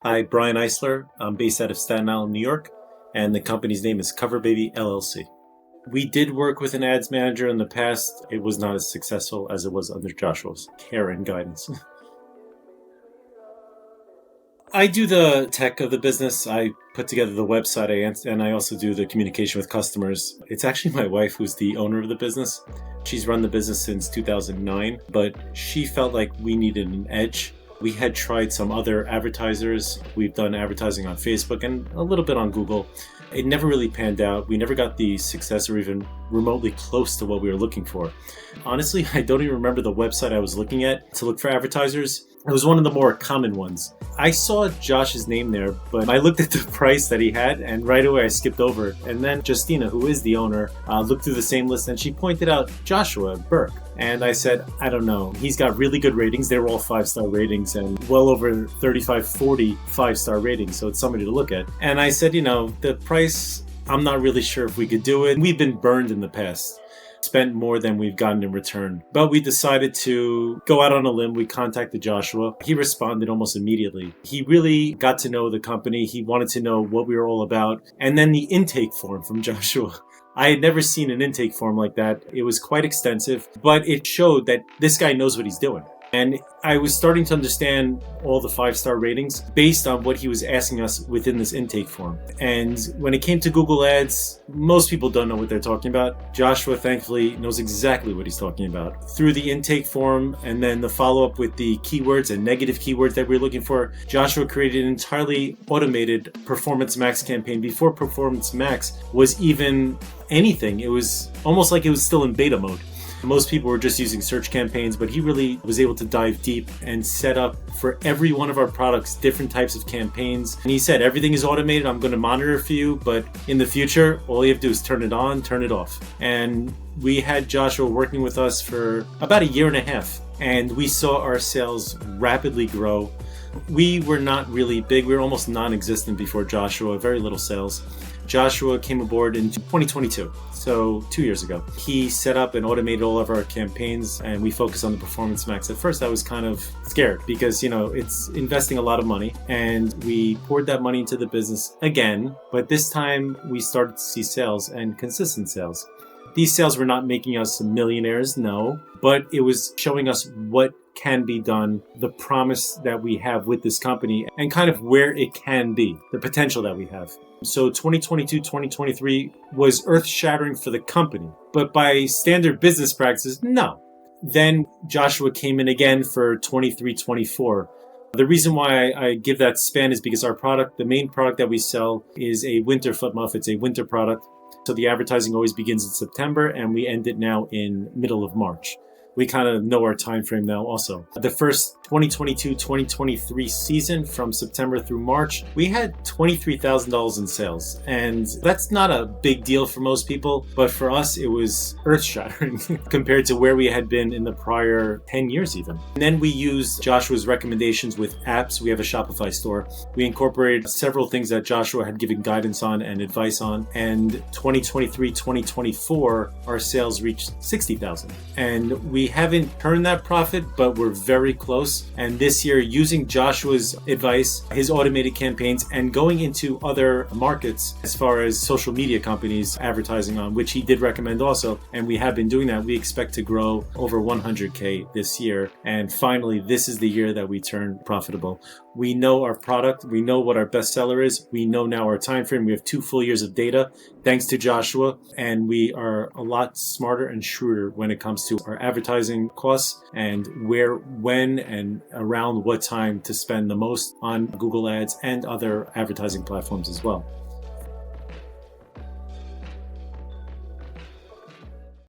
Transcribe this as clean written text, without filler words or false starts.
Hi, Brian Eisler. I'm based out of Staten Island, New York, and the company's name is Cover Baby LLC. We did work with an ads manager in the past. It was not as successful as it was under Joshua's care and guidance. I do the tech of the business. I put together the website, and I also do the communication with customers. It's actually my wife who's the owner of the business. She's run the business since 2009, but she felt like we needed an edge. We had tried some other advertisers. We've done advertising on Facebook and a little bit on Google. It never really panned out. We never got the success or even remotely close to what we were looking for. Honestly, I don't even remember the website I was looking at to look for advertisers. It was one of the more common ones. I saw Josh's name there, but I looked at the price that he had, and right away I skipped over it. And then Justina, who is the owner, looked through the same list, and she pointed out Joshua Berk. And I said, I don't know. He's got really good ratings. They were all 5-star ratings and well over 35, 40 5-star ratings. So it's somebody to look at. And I said, the price, I'm not really sure if we could do it. We've been burned in the past. Spent more than we've gotten in return. But we decided to go out on a limb. We contacted Joshua. He responded almost immediately. He really got to know the company. He wanted to know what we were all about. And then the intake form from Joshua. I had never seen an intake form like that. It was quite extensive, but it showed that this guy knows what he's doing. And I was starting to understand all the 5-star ratings based on what he was asking us within this intake form. And when it came to Google Ads, most people don't know what they're talking about. Joshua, thankfully, knows exactly what he's talking about. Through the intake form and then the follow-up with the keywords and negative keywords that we're looking for, Joshua created an entirely automated Performance Max campaign before Performance Max was even anything. It was almost like it was still in beta mode. Most people were just using search campaigns, but he really was able to dive deep and set up for every one of our products different types of campaigns. And he said, everything is automated. I'm going to monitor for you, but in the future, all you have to do is turn it on, turn it off. And we had Joshua working with us for about a year and a half, and we saw our sales rapidly grow. We were not really big. We were almost non-existent before Joshua, very little sales. Joshua came aboard in 2022, so 2 years ago. He set up and automated all of our campaigns, and we focused on the Performance Max. At first, I was kind of scared because, it's investing a lot of money, and we poured that money into the business again, but this time we started to see sales and consistent sales. These sales were not making us millionaires, no, but it was showing us what can be done, the promise that we have with this company, and kind of where it can be, the potential that we have. So 2022, 2023 was earth-shattering for the company, but by standard business practices, no. Then Joshua came in again for 23, 24. The reason why I give that span is because our product, the main product that we sell, is a winter foot muff. It's a winter product. So the advertising always begins in September, and we end it now in middle of March. We kind of know our time frame now also. The first 2022-2023 season from September through March, we had $23,000 in sales. And that's not a big deal for most people, but for us, it was earth-shattering compared to where we had been in the prior 10 years even. And then we used Joshua's recommendations with apps. We have a Shopify store. We incorporated several things that Joshua had given guidance on and advice on. And 2023-2024, our sales reached $60,000. And we haven't turned that profit, but we're very close. And this year, using Joshua's advice, his automated campaigns, and going into other markets as far as social media companies advertising on, which he did recommend also, and we have been doing that, we expect to grow over 100K this year. And finally, this is the year that we turn profitable. We know our product. We know what our bestseller is. We know now our time frame. We have 2 full years of data, thanks to Joshua, and we are a lot smarter and shrewder when it comes to our advertising costs and where, when, and around what time to spend the most on Google Ads and other advertising platforms as well.